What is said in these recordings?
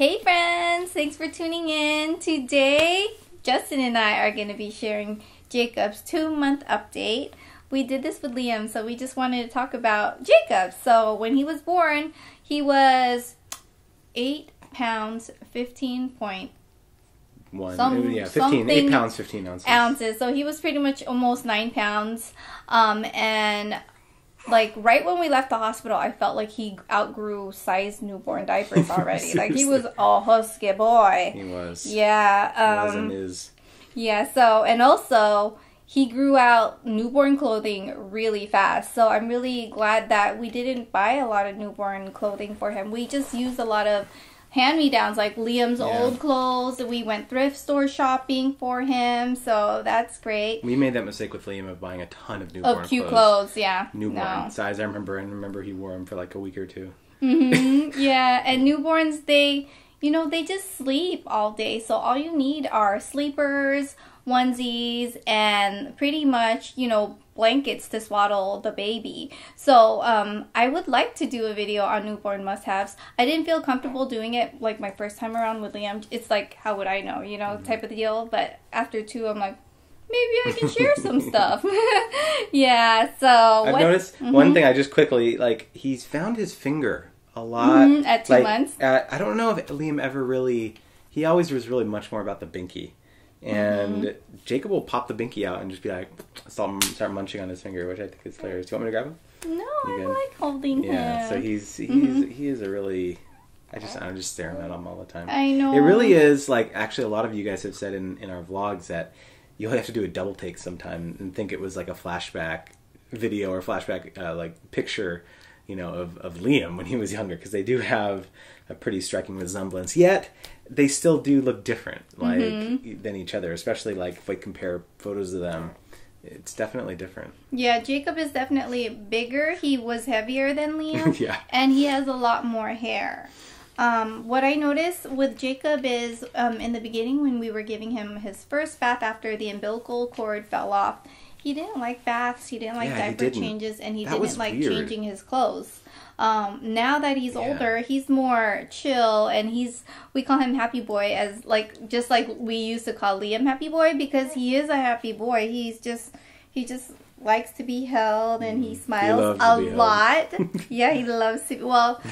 Hey friends, thanks for tuning in. Today, Justin and I are going to be sharing Jacob's 2-month update. We did this with Liam, so we just wanted to talk about Jacob. So when he was born, he was 8 pounds, 15 point. 8 pounds, 15 ounces. So he was pretty much almost 9 pounds. And like right when we left the hospital, I felt like he outgrew size newborn diapers already. Like he was a husky boy. He was. Yeah. Was and is. Yeah. So and also he grew out newborn clothing really fast. So I'm really glad that we didn't buy a lot of newborn clothing for him. We just used a lot of hand-me-downs, like Liam's old clothes. We went thrift store shopping for him, so that's great. We made that mistake with Liam of buying a ton of newborn cute clothes. Yeah. Newborn size. I remember he wore them for like a week or two. Yeah, and newborns, they just sleep all day, so all you need are sleepers, onesies, and pretty much, blankets to swaddle the baby. So I would like to do a video on newborn must-haves. I didn't feel comfortable doing it like my first time around with Liam. It's like, how would I know, type of deal. But after 2, I'm like, maybe I can share some stuff. Yeah, so I've noticed one thing. I just quickly, he's found his finger a lot. At 2 months. I don't know if Liam ever really, he always was really much more about the binky. And Jacob will pop the binky out and just be like, start munching on his finger, which I think is hilarious. Do you want me to grab him? No, I like holding him. Yeah, so he is a really, I'm just staring at him all the time. I know. It really is, actually a lot of you guys have said in our vlogs that you'll have to do a double take sometime and think it was like a flashback video or flashback picture, of Liam when he was younger, because they do have a pretty striking resemblance. Yet they still do look different, than each other. Especially if we compare photos of them, it's definitely different. Yeah, Jacob is definitely bigger. He was heavier than Liam. Yeah, and he has a lot more hair. What I noticed with Jacob is in the beginning when we were giving him his first bath after the umbilical cord fell off, he didn't like baths, he didn't like diaper changes, and he didn't like changing his clothes. Now that he's older, he's more chill, and we call him Happy Boy, as just like we used to call Liam Happy Boy, because he is a happy boy. He just likes to be held, and he smiles a lot. Yeah, he loves to. Well,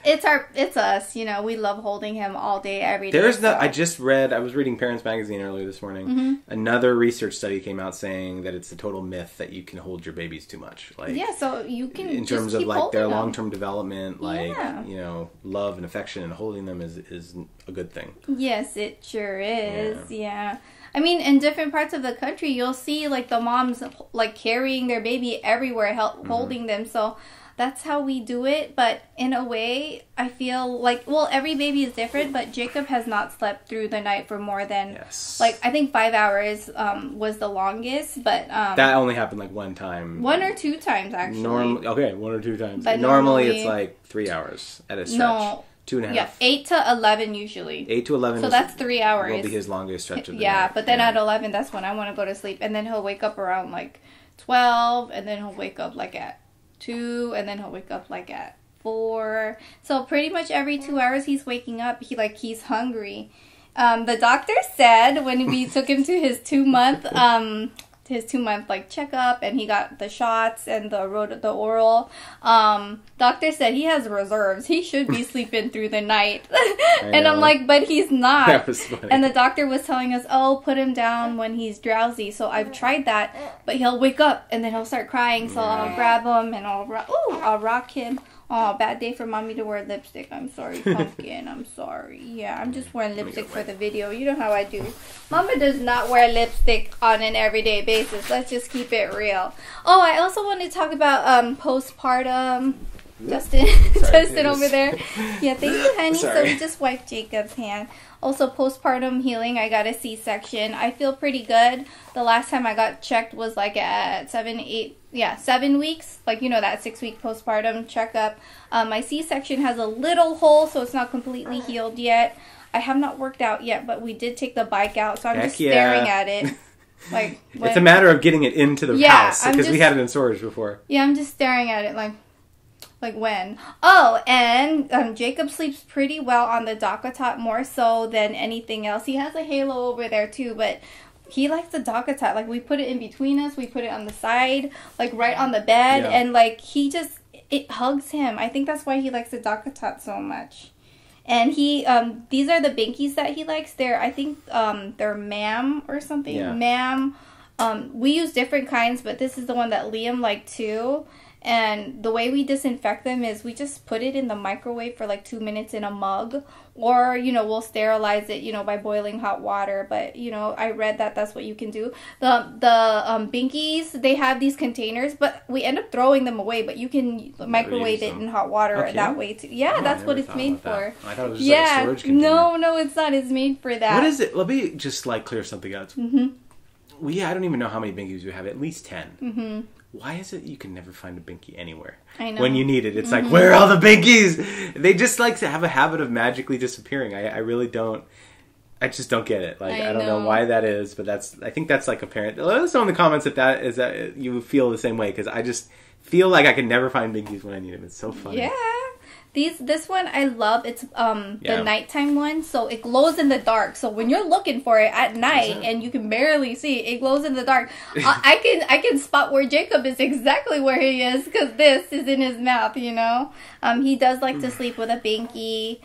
it's us. We love holding him all day, every day. I was reading Parents Magazine earlier this morning. Another research study came out saying that it's a total myth that you can hold your babies too much. So you can in terms of their long-term development, love and affection, and holding them is a good thing. Yes, it sure is. Yeah. I mean, in different parts of the country, you'll see the moms carrying their baby everywhere, holding them. So that's how we do it. But in a way, I feel every baby is different. But Jacob has not slept through the night for more than I think 5 hours was the longest. But that only happened one time. 1 or 2 times actually. 1 or 2 times. But normally it's 3 hours at a stretch. No. 2.5. Yeah, 8 to 11 usually. 8 to 11. So that's 3 hours. Will be his longest stretch of the night. night. But then at 11, that's when I want to go to sleep, and then he'll wake up around 12, and then he'll wake up at 2, and then he'll wake up at 4. So pretty much every 2 hours he's waking up. He's hungry. The doctor said when we took him to his 2-month checkup, and he got the shots and the oral. Doctor said he has reserves. He should be sleeping through the night. And I'm like, but he's not. That was funny. And the doctor was telling us, put him down when he's drowsy. So I've tried that, but he'll wake up and then he'll start crying. So I'll grab him and I'll rock him. Oh, bad day for mommy to wear lipstick. I'm sorry, Pumpkin. I'm sorry. Yeah, I'm just wearing lipstick for the video. You know how I do. Mama does not wear lipstick on an everyday basis. Let's just keep it real. Oh, I also want to talk about postpartum. Justin over there. Yeah, thank you, honey. So we just wiped Jacob's hand. Also, postpartum healing. I got a C-section. I feel pretty good. The last time I got checked was at 7 weeks. That 6-week postpartum checkup. My C-section has a little hole, so it's not completely healed yet. I have not worked out yet, but we did take the bike out, so I'm just staring at it. It's a matter of getting it into the house, because we had it in storage before. Yeah, I'm just staring at it Like when? Oh, and Jacob sleeps pretty well on the DACA top, more so than anything else. He has a halo over there too, but he likes the DACA top. Like we put it in between us, we put it on the side, like right on the bed, and like it hugs him. I think that's why he likes the DACA top so much. And he, these are the binkies that he likes. I think they're Ma'am or something. Yeah. Ma'am. We use different kinds, but this is the one that Liam liked too. And the way we disinfect them is we just put it in the microwave for like 2 minutes in a mug. Or, you know, we'll sterilize it, you know, by boiling hot water. But, you know, I read that that's what you can do. The binkies, they have these containers, but we end up throwing them away. But you can microwave it in hot water that way too. Yeah, that's what it's made for. I thought it was just like a storage container. No, it's not. It's made for that. What is it? Let me just like clear something out. Well, I don't even know how many binkies we have. At least 10. Why is it you can never find a binky anywhere? I know. When you need it, it's like, where are all the binkies? They just like to have a habit of magically disappearing. I really don't. I just don't get it. Like I don't know why that is, but I think that's like apparent. Let us know in the comments if that you feel the same way, because I just feel like I can never find binkies when I need them. It's so funny. Yeah. This one I love. It's the nighttime one, so it glows in the dark. So when you're looking for it at night and you can barely see it glows in the dark. I can spot where Jacob is, exactly where he is, because this is in his mouth. You know, he does like to sleep with a binky.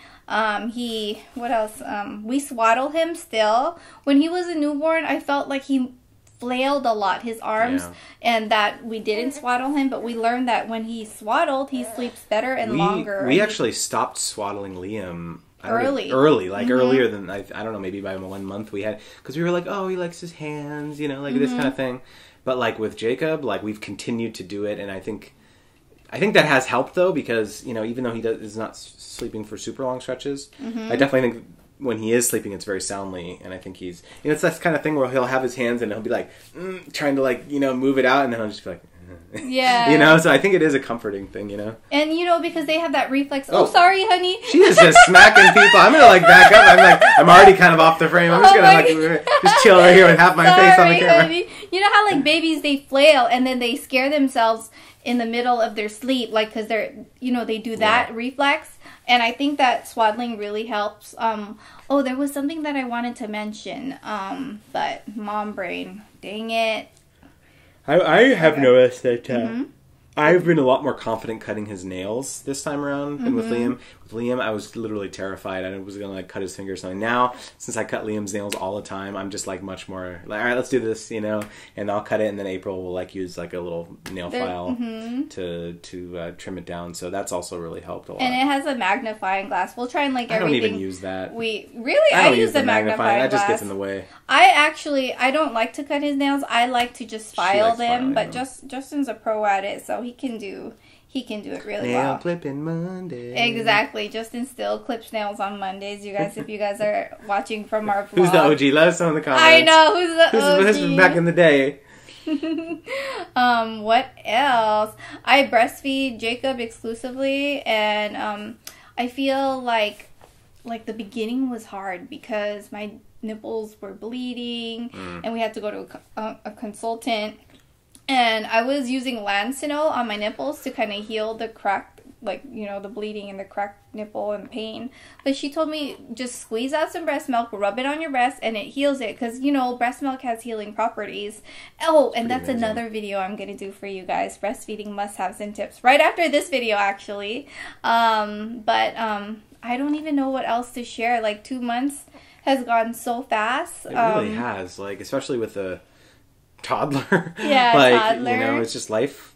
What else? We swaddle him still. When he was a newborn, I felt like he flailed a lot, his arms, and that we didn't swaddle him, but we learned that when he's swaddled, he sleeps better and longer. We actually stopped swaddling Liam early, like earlier than, I don't know, maybe by 1 month we had, because we were like, oh, he likes his hands, you know, like this kind of thing. But like with Jacob, like we've continued to do it, and I think that has helped though, because, you know, even though he is not sleeping for super long stretches, I definitely think when he is sleeping, it's very soundly, and I think he's, you know, it's that kind of thing where he'll have his hands and he'll be like, trying to like, you know, move it out, and then he'll just be like, yeah, you know, so I think it is a comforting thing, you know. And you know, because they have that reflex. Oh, sorry, honey. She is just smacking people. I'm gonna like back up. I'm already kind of off the frame. I'm just gonna like just chill right here with half my face on the camera. Honey. You know how like babies, they flail and then they scare themselves in the middle of their sleep, like because they're, you know, they do that reflex. And I think that swaddling really helps. Oh, there was something that I wanted to mention, but mom brain, dang it. I have noticed that I've been a lot more confident cutting his nails this time around than with Liam. With Liam, I was literally terrified. I was going to like cut his finger or something. Now, since I cut Liam's nails all the time, I'm just like much more like, all right, let's do this, you know, and I'll cut it, and then April will like use like a little nail file to trim it down. So that's also really helped a lot. And it has a magnifying glass. We'll try and like everything. I don't even use that. I use the magnifying glass. That just gets in the way. I don't like to cut his nails. I like to just file them, but Justin's a pro at it, so he can do it really well. Nail clipping Monday. Exactly. Justin still clips nails on Mondays, you guys, if you guys are watching from our vlog. Who's the OG? Let us know in the comments. I know, who's the OG? This was back in the day. What else? I breastfeed Jacob exclusively, and I feel like the beginning was hard because my nipples were bleeding, and we had to go to a consultant. And I was using Lancino on my nipples to kind of heal the crack, like, you know, the bleeding and the cracked nipple and pain. But she told me just squeeze out some breast milk, rub it on your breast, and it heals it. Because, you know, breast milk has healing properties. Oh, and that's amazing. Another video I'm going to do for you guys. Breastfeeding must-haves and tips. Right after this video, actually. I don't even know what else to share. Like, 2 months has gone so fast. It really has. Like, especially with the toddler. Yeah, like, toddler. You know, it's just life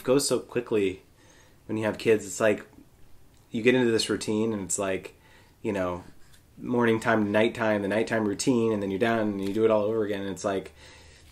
goes so quickly when you have kids. It's like you get into this routine, and it's like, you know, morning time to nighttime, the nighttime routine, and then you're done and you do it all over again. And it's like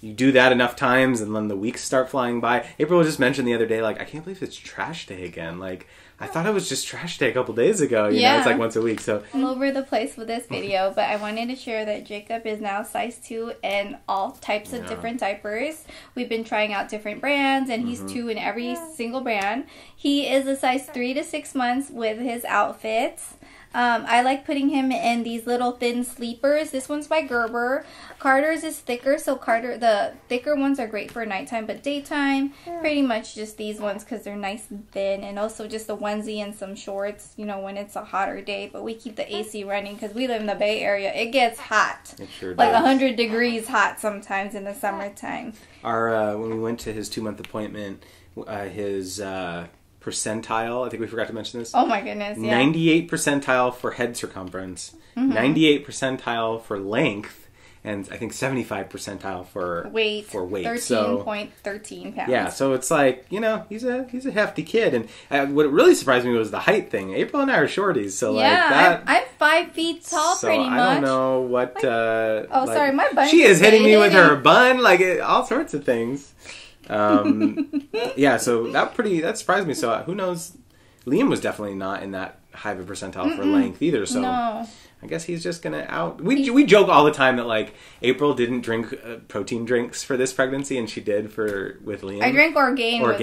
you do that enough times, and then the weeks start flying by. April just mentioned the other day, like, I can't believe it's trash day again. Like, I thought it was just trash day a couple days ago. You know, it's like once a week. So all over the place with this video, but I wanted to share that Jacob is now size 2 in all types of different diapers. We've been trying out different brands, and he's 2 in every single brand. He is a size 3 to 6 months with his outfits. I like putting him in these little thin sleepers. This one's by Gerber. Carter's is thicker, so the thicker ones are great for nighttime, but daytime, pretty much just these ones because they're nice and thin, and also just a onesie and some shorts, you know, when it's a hotter day. But we keep the AC running because we live in the Bay Area. It gets hot. It sure does. Like 100 degrees hot sometimes in the summertime. When we went to his 2-month appointment, his percentile, I think we forgot to mention this. Oh my goodness, yeah. 98 percentile for head circumference, 98 percentile for length, and I think 75 percentile for weight. 13.13 pounds. Yeah, so it's like, you know, he's a hefty kid. And what really surprised me was the height thing. April and I are shorties, so like that. I'm 5 feet tall, so pretty much. I don't know what. Sorry, my bun. She is hitting me with her bun, like all sorts of things. Yeah, so that surprised me. So who knows? Liam was definitely not in that high of a percentile for length either. So no. I guess he's just gonna out. We joke all the time that like April didn't drink protein drinks for this pregnancy, and she did with Liam. I drank Orgain with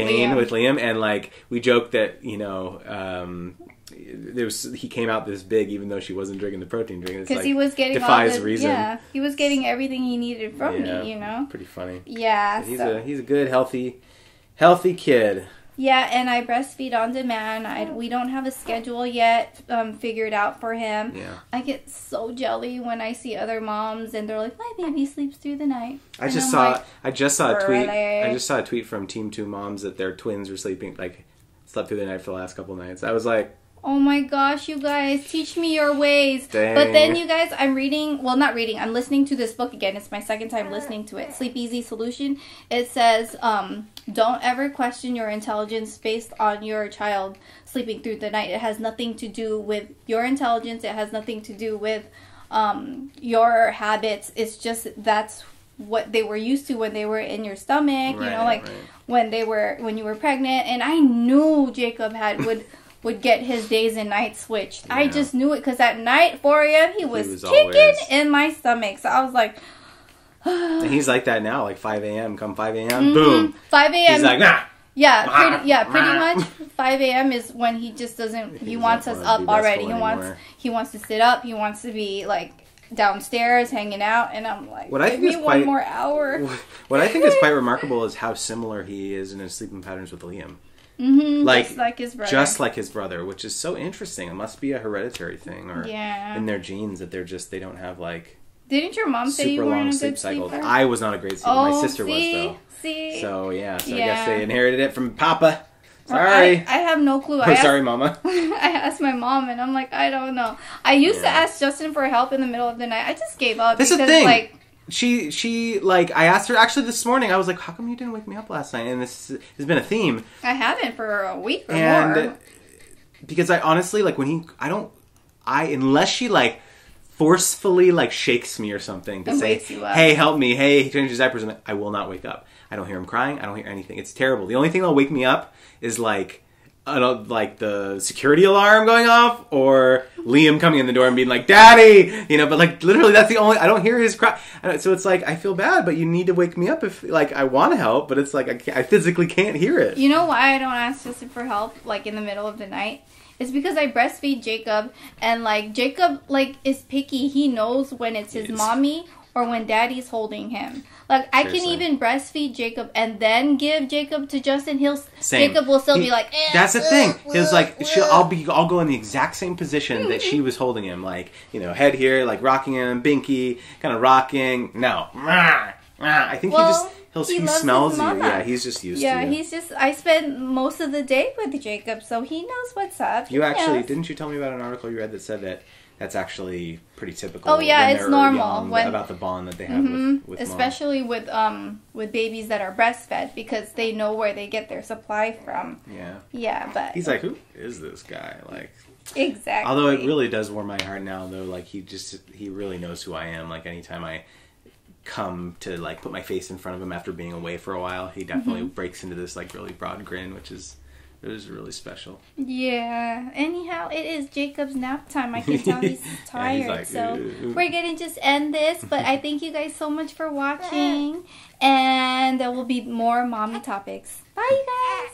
Liam, and like we joke that, you know, he came out this big even though she wasn't drinking the protein drink. Because like, he was getting defies reason. Yeah, he was getting everything he needed from me. You know, pretty funny. Yeah, he's a good healthy kid. Yeah, and I breastfeed on demand. We don't have a schedule yet figured out for him. Yeah. I get so jelly when I see other moms and they're like, "My baby sleeps through the night." I just saw a tweet from Team 2 moms that their twins were slept through the night for the last couple nights. I was like, oh my gosh, you guys, teach me your ways. Dang. But then, you guys, I'm listening to this book again. It's my second time listening to it. Sleep Easy Solution. It says, don't ever question your intelligence based on your child sleeping through the night. It has nothing to do with your intelligence. It has nothing to do with your habits. It's just that's what they were used to when they were in your stomach. Right, you know, like when you were pregnant. And I knew Jacob would get his days and nights switched. Yeah. I just knew it because at night, 4 a.m., he was kicking in my stomach. So I was like... and he's like that now, like 5 a.m. Come 5 a.m., boom. 5 a.m. He's like, nah. Yeah, pretty much 5 a.m. is when he just doesn't... He wants us up already. He wants to sit up. He wants to be, like, downstairs hanging out. And I'm like, give me one more hour. What I think is quite remarkable is how similar he is in his sleeping patterns with Liam. Mm-hmm, just like his brother, which is so interesting. It must be a hereditary thing, or in their genes that they don't have like. Didn't your mom say you weren't a good sleeper? I was not a great sleeper. My sister was though. So I guess they inherited it from Papa. Sorry, I have no clue. Sorry, Mama. I asked my mom, and I'm like, I don't know. I used to ask Justin for help in the middle of the night. I just gave up. That's the thing. Like, She like, I asked her actually this morning. I was like, how come you didn't wake me up last night? And this has been a theme. I haven't for a week or more. Because I honestly, like, unless she like forcefully like shakes me or something to say, hey, help me, hey, change his diapers, I will not wake up. I don't hear him crying. I don't hear anything. It's terrible. The only thing that'll wake me up is like the security alarm going off, or Liam coming in the door and being like, "Daddy," you know. But like literally, that's the only. I don't hear his cry. So it's like I feel bad, but you need to wake me up if like I want to help, but it's like I physically can't hear it. You know why I don't ask Justin for help like in the middle of the night? It's because I breastfeed Jacob, and like Jacob like is picky. He knows when it's his mommy or when Daddy's holding him. Like, I can even breastfeed Jacob and then give Jacob to Justin. Jacob will still be like, that's the thing. He's like, I'll go in the exact same position that she was holding him. Like, you know, head here, like rocking him, binky, kind of rocking. No. I think he smells you. Yeah, he's just used to you. Yeah, I spend most of the day with Jacob, so he knows what's up. Didn't you tell me about an article you read that said that that's actually pretty typical. Oh yeah, it's normal about the bond that they have with especially mom. with babies that are breastfed, because they know where they get their supply from. Yeah, but he's like, who is this guy? Like, exactly. Although it really does warm my heart now, though. Like he really knows who I am. Like anytime I come to like put my face in front of him after being away for a while, he definitely breaks into this like really broad grin, which is. It was really special. Yeah. Anyhow, it is Jacob's nap time. I can tell he's tired. He's like, so we're going to just end this. But I thank you guys so much for watching. And there will be more mommy topics. Bye, you guys.